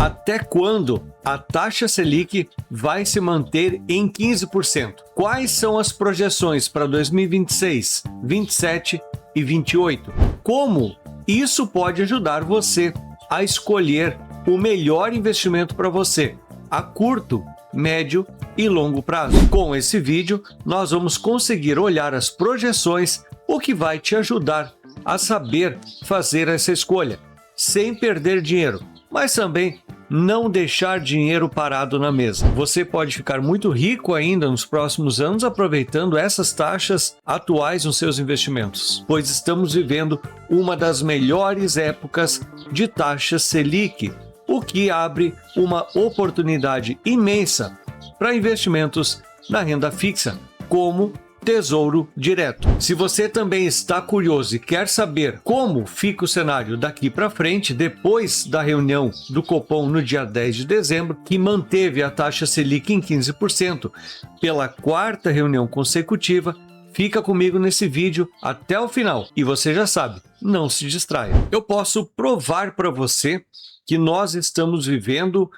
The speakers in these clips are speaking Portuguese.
Até quando a taxa Selic vai se manter em 15%? Quais são as projeções para 2026, 27 e 28? Como isso pode ajudar você a escolher o melhor investimento para você a curto, médio e longo prazo? Com esse vídeo, nós vamos conseguir olhar as projeções, o que vai te ajudar a saber fazer essa escolha, sem perder dinheiro, mas também não deixar dinheiro parado na mesa. Você pode ficar muito rico ainda nos próximos anos aproveitando essas taxas atuais nos seus investimentos, pois estamos vivendo uma das melhores épocas de taxa Selic, o que abre uma oportunidade imensa para investimentos na renda fixa, como Tesouro Direto. Se você também está curioso e quer saber como fica o cenário daqui para frente, depois da reunião do Copom no dia 10 de dezembro, que manteve a taxa Selic em 15% pela quarta reunião consecutiva, fica comigo nesse vídeo até o final. E você já sabe, não se distraia. Eu posso provar para você que nós estamos vivendo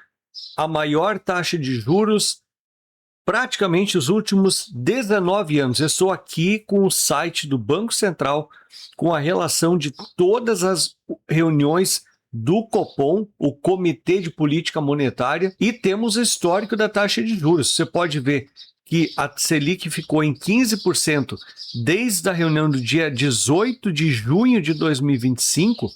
a maior taxa de juros praticamente os últimos 19 anos. Eu estou aqui com o site do Banco Central, com a relação de todas as reuniões do Copom, o Comitê de Política Monetária, e temos o histórico da taxa de juros. Você pode ver que a Selic ficou em 15% desde a reunião do dia 18 de junho de 2025,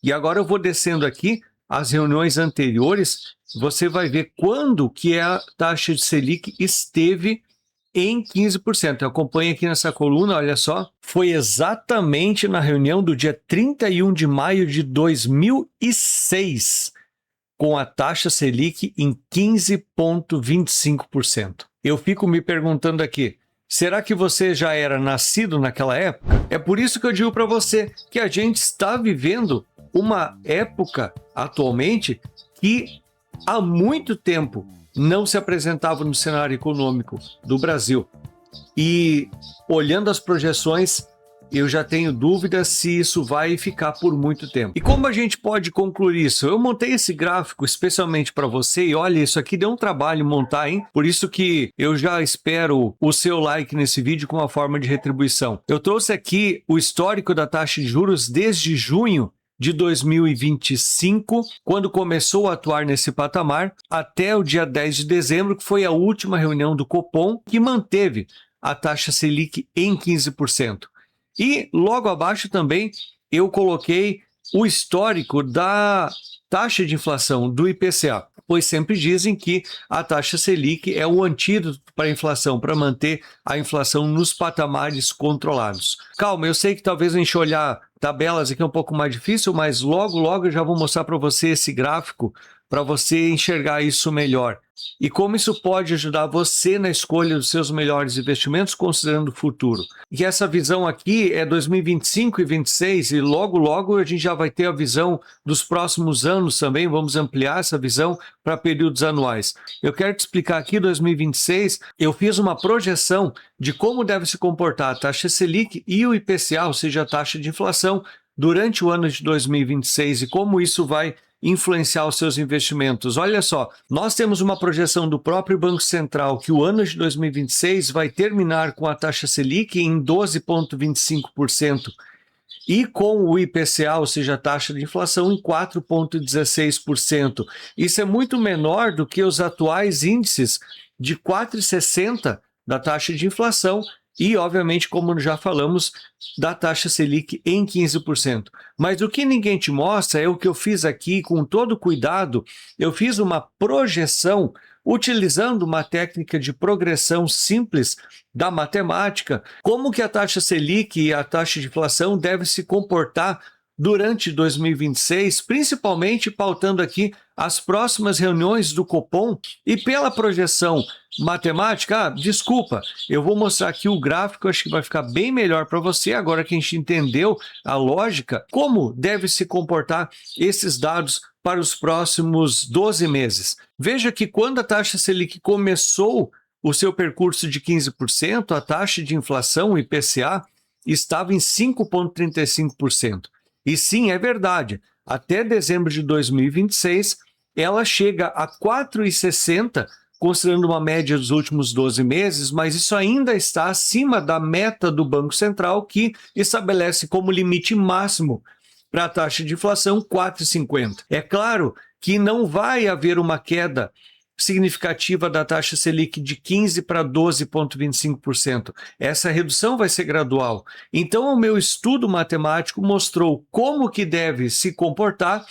e agora eu vou descendo aqui as reuniões anteriores. Você vai ver quando que a taxa de Selic esteve em 15%. Acompanhe aqui nessa coluna, olha só. Foi exatamente na reunião do dia 31 de maio de 2006, com a taxa Selic em 15,25%. Eu fico me perguntando aqui, será que você já era nascido naquela época? É por isso que eu digo para você que a gente está vivendo uma época atualmente que há muito tempo não se apresentava no cenário econômico do Brasil. E olhando as projeções, eu já tenho dúvidas se isso vai ficar por muito tempo. E como a gente pode concluir isso? Eu montei esse gráfico especialmente para você e olha, isso aqui deu um trabalho montar, hein? Por isso que eu já espero o seu like nesse vídeo com uma forma de retribuição. Eu trouxe aqui o histórico da taxa de juros desde junho de 2025, quando começou a atuar nesse patamar, até o dia 10 de dezembro, que foi a última reunião do Copom, que manteve a taxa Selic em 15%. E logo abaixo também eu coloquei o histórico da taxa de inflação do IPCA, pois sempre dizem que a taxa Selic é o antídoto para a inflação, para manter a inflação nos patamares controlados. Calma, eu sei que talvez a gente olhar tabelas aqui é um pouco mais difícil, mas logo eu já vou mostrar para você esse gráfico para você enxergar isso melhor. E como isso pode ajudar você na escolha dos seus melhores investimentos, considerando o futuro. E essa visão aqui é 2025 e 26, e logo a gente já vai ter a visão dos próximos anos também, vamos ampliar essa visão para períodos anuais. Eu quero te explicar aqui, 2026, eu fiz uma projeção de como deve se comportar a taxa Selic e o IPCA, ou seja, a taxa de inflação, durante o ano de 2026 e como isso vai influenciar os seus investimentos. Olha só, nós temos uma projeção do próprio Banco Central que o ano de 2026 vai terminar com a taxa Selic em 12,25% e com o IPCA, ou seja, a taxa de inflação, em 4,16%. Isso é muito menor do que os atuais índices de 4,60% da taxa de inflação e, obviamente, como já falamos, da taxa Selic em 15%. Mas o que ninguém te mostra é o que eu fiz aqui com todo cuidado. Eu fiz uma projeção utilizando uma técnica de progressão simples da matemática, como que a taxa Selic e a taxa de inflação devem se comportar durante 2026, principalmente pautando aqui as próximas reuniões do Copom e pela projeção matemática. Desculpa, eu vou mostrar aqui o gráfico, acho que vai ficar bem melhor para você, agora que a gente entendeu a lógica, como deve se comportar esses dados para os próximos 12 meses. Veja que quando a taxa Selic começou o seu percurso de 15%, a taxa de inflação, o IPCA, estava em 5,35%. E sim, é verdade, até dezembro de 2026, ela chega a 4,60, considerando uma média dos últimos 12 meses, mas isso ainda está acima da meta do Banco Central, que estabelece como limite máximo para a taxa de inflação 4,50. É claro que não vai haver uma queda significativa da taxa Selic de 15% para 12,25%. Essa redução vai ser gradual. Então, o meu estudo matemático mostrou como que deve se comportar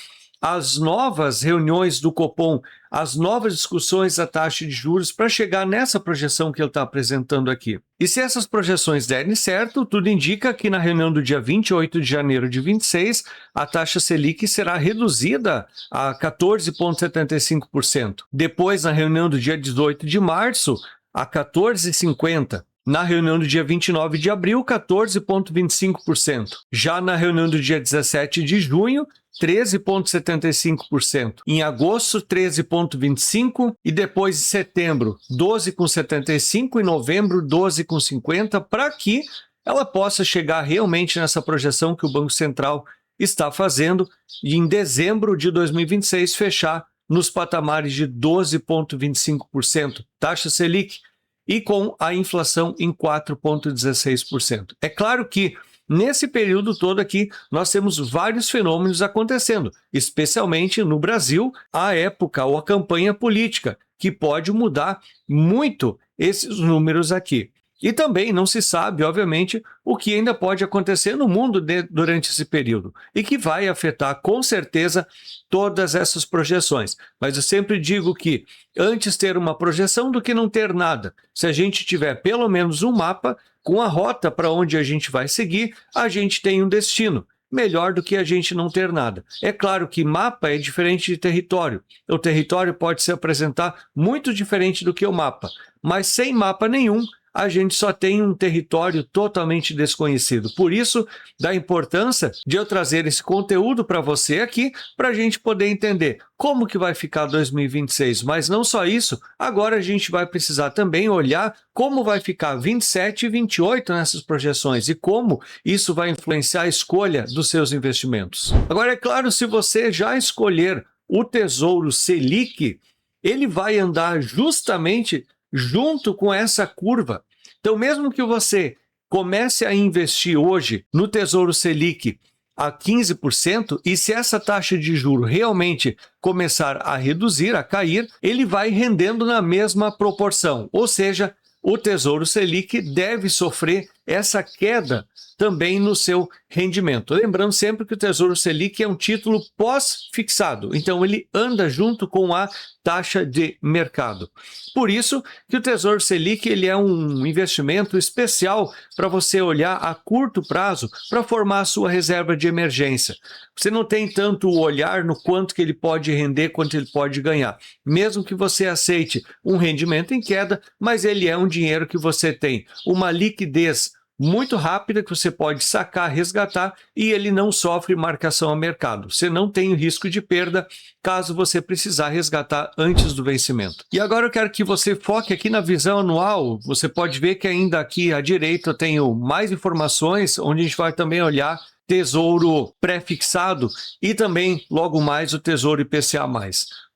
as novas reuniões do Copom, as novas discussões da taxa de juros para chegar nessa projeção que ele está apresentando aqui. E se essas projeções derem certo, tudo indica que na reunião do dia 28 de janeiro de 26, a taxa Selic será reduzida a 14,75%. Depois, na reunião do dia 18 de março, a 14,50%. Na reunião do dia 29 de abril, 14,25%. Já na reunião do dia 17 de junho, 13,75%. Em agosto, 13,25%. E depois de setembro, 12,75%. E novembro, 12,50%, para que ela possa chegar realmente nessa projeção que o Banco Central está fazendo e em dezembro de 2026 fechar nos patamares de 12,25%. Taxa Selic, e com a inflação em 4,16%. É claro que nesse período todo aqui nós temos vários fenômenos acontecendo, especialmente no Brasil, a época ou a campanha política, que pode mudar muito esses números aqui. E também não se sabe, obviamente, o que ainda pode acontecer no mundo durante esse período e que vai afetar, com certeza, todas essas projeções. Mas eu sempre digo que antes ter uma projeção do que não ter nada. Se a gente tiver pelo menos um mapa com a rota para onde a gente vai seguir, a gente tem um destino. Melhor do que a gente não ter nada. É claro que mapa é diferente de território. O território pode se apresentar muito diferente do que o mapa, mas sem mapa nenhum, a gente só tem um território totalmente desconhecido. Por isso, da importância de eu trazer esse conteúdo para você aqui, para a gente poder entender como que vai ficar 2026. Mas não só isso, agora a gente vai precisar também olhar como vai ficar 27 e 28 nessas projeções e como isso vai influenciar a escolha dos seus investimentos. Agora, é claro, se você já escolher o Tesouro Selic, ele vai andar justamente junto com essa curva. Então, mesmo que você comece a investir hoje no Tesouro Selic a 15%, e se essa taxa de juro realmente começar a reduzir, a cair, ele vai rendendo na mesma proporção. Ou seja, o Tesouro Selic deve sofrer essa queda também no seu rendimento. Lembrando sempre que o Tesouro Selic é um título pós-fixado, então ele anda junto com a taxa de mercado. Por isso que o Tesouro Selic ele é um investimento especial para você olhar a curto prazo para formar a sua reserva de emergência. Você não tem tanto o olhar no quanto que ele pode render, quanto ele pode ganhar. Mesmo que você aceite um rendimento em queda, mas ele é um dinheiro que você tem uma liquidez muito rápida que você pode sacar, resgatar e ele não sofre marcação a mercado. Você não tem risco de perda caso você precisar resgatar antes do vencimento. E agora eu quero que você foque aqui na visão anual. Você pode ver que ainda aqui à direita eu tenho mais informações, onde a gente vai também olhar Tesouro pré-fixado e também logo mais o Tesouro IPCA+.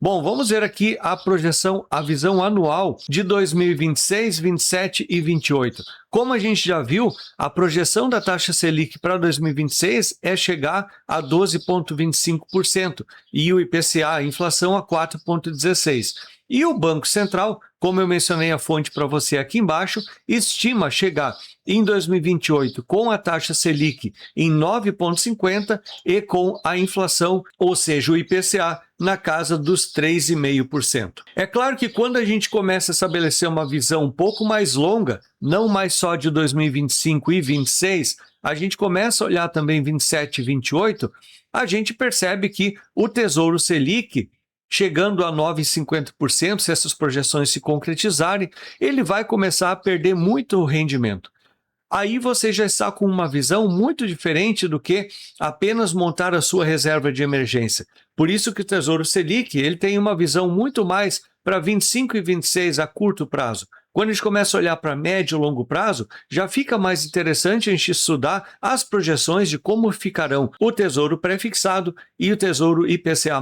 Bom, vamos ver aqui a projeção, a visão anual de 2026, 27 e 28. Como a gente já viu, a projeção da taxa Selic para 2026 é chegar a 12,25% e o IPCA, a inflação, a 4,16%. E o Banco Central, como eu mencionei a fonte para você aqui embaixo, estima chegar em 2028 com a taxa Selic em 9,50% e com a inflação, ou seja, o IPCA, na casa dos 3,5%. É claro que quando a gente começa a estabelecer uma visão um pouco mais longa, não mais só de 2025 e 26, a gente começa a olhar também 27 e 28, a gente percebe que o Tesouro Selic, chegando a 9,50%, se essas projeções se concretizarem, ele vai começar a perder muito rendimento. Aí você já está com uma visão muito diferente do que apenas montar a sua reserva de emergência. Por isso que o Tesouro Selic ele tem uma visão muito mais para 25 e 26 a curto prazo. quando a gente começa a olhar para médio e longo prazo, já fica mais interessante a gente estudar as projeções de como ficarão o Tesouro Pré-fixado e o Tesouro IPCA+.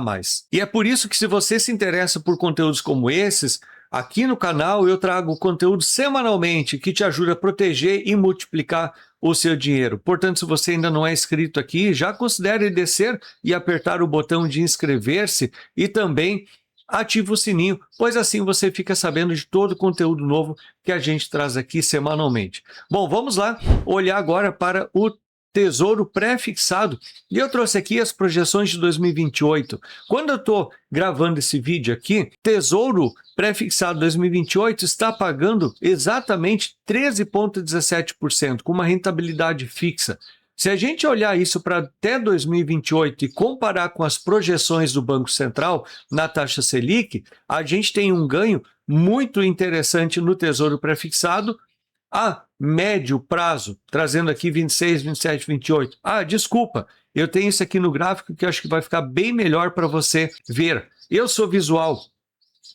E é por isso que, se você se interessa por conteúdos como esses, aqui no canal eu trago conteúdo semanalmente que te ajuda a proteger e multiplicar o seu dinheiro. Portanto, se você ainda não é inscrito aqui, já considere descer e apertar o botão de inscrever-se e também ativa o sininho, pois assim você fica sabendo de todo o conteúdo novo que a gente traz aqui semanalmente. Bom, vamos lá olhar agora para o Tesouro Pré-fixado, e eu trouxe aqui as projeções de 2028. Quando eu estou gravando esse vídeo aqui, Tesouro Pré-fixado 2028 está pagando exatamente 13,17%, com uma rentabilidade fixa. Se a gente olhar isso para até 2028 e comparar com as projeções do Banco Central na taxa Selic, a gente tem um ganho muito interessante no Tesouro Pré-fixado a médio prazo, trazendo aqui 26, 27, 28. Desculpa, eu tenho isso aqui no gráfico que eu acho que vai ficar bem melhor para você ver. Eu sou visual,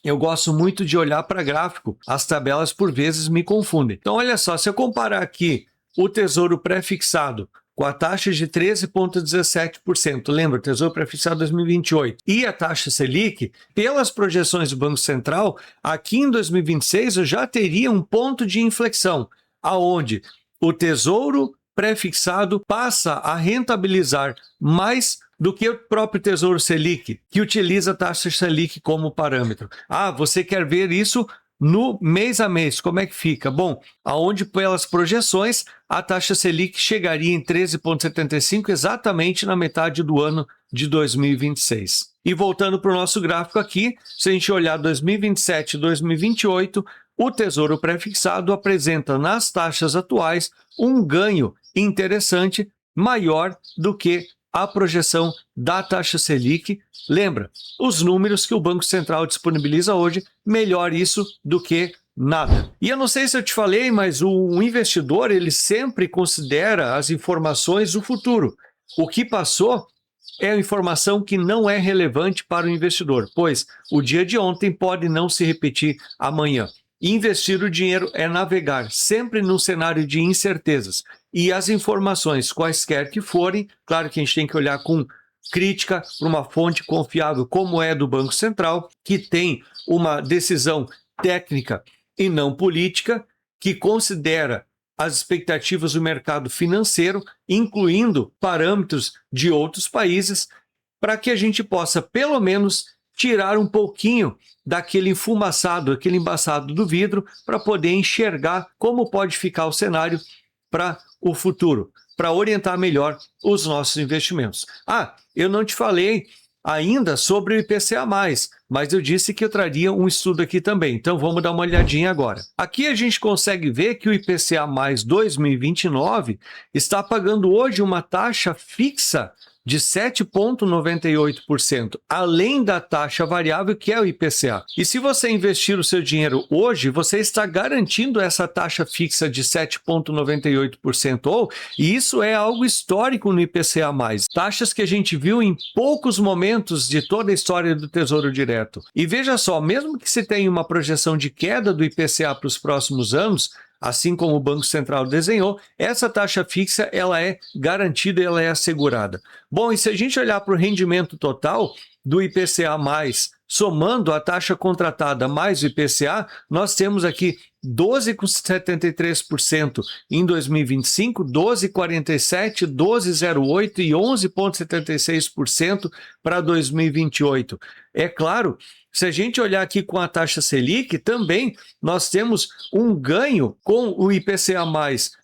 eu gosto muito de olhar para gráfico, as tabelas por vezes me confundem. Então olha só, se eu comparar aqui o Tesouro Pré-fixado com a taxa de 13,17%, lembra, Tesouro Pré-fixado 2028, e a taxa Selic, pelas projeções do Banco Central, aqui em 2026 eu já teria um ponto de inflexão, aonde o Tesouro Pré-fixado passa a rentabilizar mais do que o próprio Tesouro Selic, que utiliza a taxa Selic como parâmetro. Você quer ver isso no mês a mês, como é que fica? Bom, aonde pelas projeções a taxa Selic chegaria em 13,75 exatamente na metade do ano de 2026. E voltando para o nosso gráfico aqui, se a gente olhar 2027 e 2028, o Tesouro Pré-fixado apresenta nas taxas atuais um ganho interessante maior do que a projeção da taxa Selic. Lembra, os números que o Banco Central disponibiliza hoje, melhor isso do que nada. E eu não sei se eu te falei, mas o investidor ele sempre considera as informações do futuro. O que passou é informação que não é relevante para o investidor, pois o dia de ontem pode não se repetir amanhã. Investir o dinheiro é navegar sempre num cenário de incertezas. E as informações, quaisquer que forem, claro que a gente tem que olhar com crítica para uma fonte confiável como é do Banco Central, que tem uma decisão técnica e não política, que considera as expectativas do mercado financeiro, incluindo parâmetros de outros países, para que a gente possa, pelo menos, tirar um pouquinho daquele enfumaçado, aquele embaçado do vidro, para poder enxergar como pode ficar o cenário para o futuro, para orientar melhor os nossos investimentos. Eu não te falei ainda sobre o IPCA+, mas eu disse que eu traria um estudo aqui também, então vamos dar uma olhadinha agora. Aqui a gente consegue ver que o IPCA+ 2029 está pagando hoje uma taxa fixa de 7,98%, além da taxa variável que é o IPCA. E se você investir o seu dinheiro hoje, você está garantindo essa taxa fixa de 7,98%, e isso é algo histórico no IPCA+. Taxas que a gente viu em poucos momentos de toda a história do Tesouro Direto. E veja só, mesmo que você tenha uma projeção de queda do IPCA para os próximos anos, assim como o Banco Central desenhou, essa taxa fixa ela é garantida, ela é assegurada. Bom, e se a gente olhar para o rendimento total do IPCA+, somando a taxa contratada mais o IPCA, nós temos aqui 12,73% em 2025, 12,47%, 12,08% e 11,76% para 2028. É claro, se a gente olhar aqui com a taxa Selic, também nós temos um ganho com o IPCA+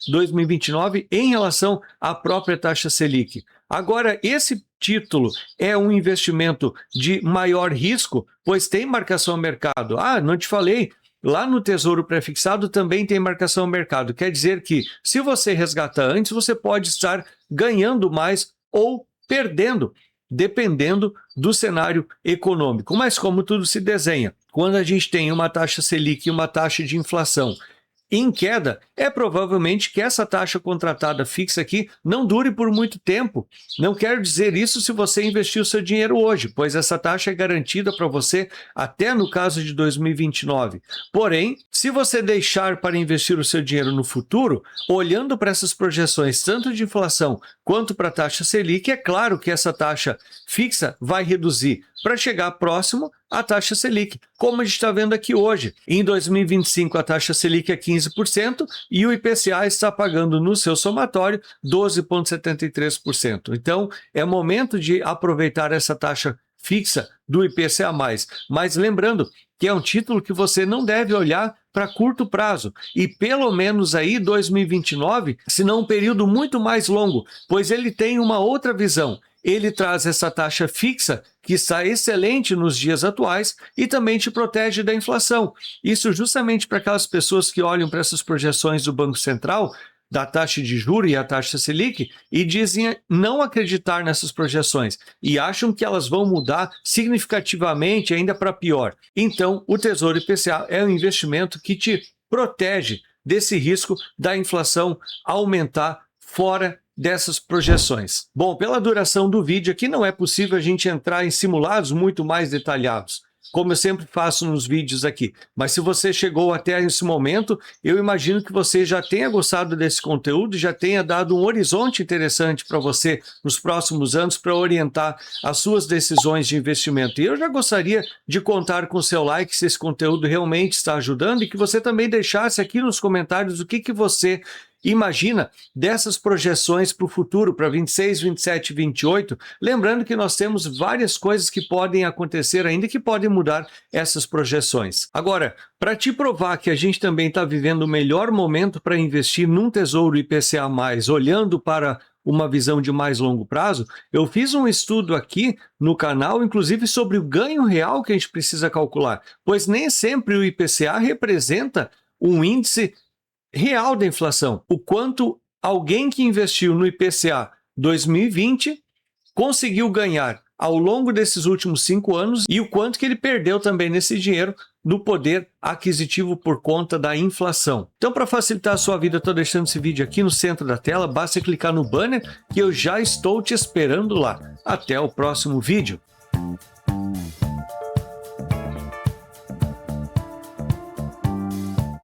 2029 em relação à própria taxa Selic. Agora, esse título é um investimento de maior risco, pois tem marcação ao mercado. Não te falei, lá no Tesouro Pré-fixado também tem marcação ao mercado. Quer dizer que, se você resgata antes, você pode estar ganhando mais ou perdendo, dependendo do cenário econômico. Mas como tudo se desenha, quando a gente tem uma taxa Selic e uma taxa de inflação em queda, é provavelmente que essa taxa contratada fixa aqui não dure por muito tempo. Não quero dizer isso se você investiu seu dinheiro hoje, pois essa taxa é garantida para você até no caso de 2029. Porém, se você deixar para investir o seu dinheiro no futuro, olhando para essas projeções tanto de inflação quanto para a taxa Selic, é claro que essa taxa fixa vai reduzir para chegar próximo à taxa Selic, como a gente está vendo aqui hoje. Em 2025, a taxa Selic é 15% e o IPCA está pagando no seu somatório 12,73%. Então, é momento de aproveitar essa taxa fixa do IPCA+. Mas lembrando que é um título que você não deve olhar para curto prazo, e pelo menos aí 2029, se não um período muito mais longo, pois ele tem uma outra visão. Ele traz essa taxa fixa, que está excelente nos dias atuais, e também te protege da inflação. Isso justamente para aquelas pessoas que olham para essas projeções do Banco Central, da taxa de juros e a taxa Selic, e dizem não acreditar nessas projeções, e acham que elas vão mudar significativamente ainda para pior. Então, o Tesouro IPCA é um investimento que te protege desse risco da inflação aumentar fora dessas projeções. Bom, pela duração do vídeo aqui não é possível a gente entrar em simulados muito mais detalhados, como eu sempre faço nos vídeos aqui. Mas se você chegou até esse momento, eu imagino que você já tenha gostado desse conteúdo, já tenha dado um horizonte interessante para você nos próximos anos para orientar as suas decisões de investimento. E eu já gostaria de contar com o seu like se esse conteúdo realmente está ajudando e que você também deixasse aqui nos comentários o que você imagina dessas projeções para o futuro, para 26, 27 e 28, lembrando que nós temos várias coisas que podem acontecer ainda que podem mudar essas projeções. Agora, para te provar que a gente também está vivendo o melhor momento para investir num tesouro IPCA+, olhando para uma visão de mais longo prazo, eu fiz um estudo aqui no canal, inclusive sobre o ganho real que a gente precisa calcular, pois nem sempre o IPCA representa um índice real da inflação, o quanto alguém que investiu no IPCA 2020 conseguiu ganhar ao longo desses últimos 5 anos e o quanto que ele perdeu também nesse dinheiro no poder aquisitivo por conta da inflação. Então, para facilitar a sua vida, eu estou deixando esse vídeo aqui no centro da tela, basta clicar no banner que eu já estou te esperando lá. Até o próximo vídeo.